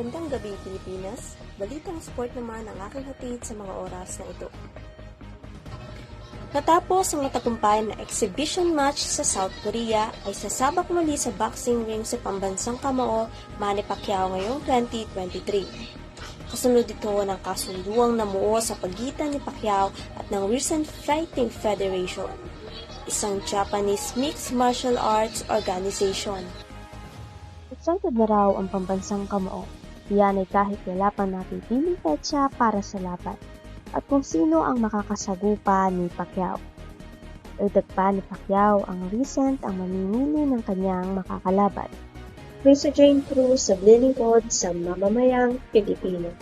Magandang gabi, Pilipinas. Balitang sport naman ang aking hatid sa mga oras na ito. Natapos ang matagumpay na exhibition match sa South Korea ay sasabak muli sa boxing ring sa pambansang kamao Manny Pacquiao ngayong 2023. Kasunod ito ng kasunduang namuo sa pagitan ni Pacquiao at ng Recent Fighting Federation, isang Japanese mixed martial arts organization. Excited na raw ang pambansang kamao. Yan ay kahit wala pang napipiling petsa para sa laban at kung sino ang makakasagupa ni Pacquiao. Dagdag pa ni Pacquiao ang recent ang mamimili ng kanyang makakalaban. Lisa Jane Cruz sa Lilingkod sa mamamayang Pilipino.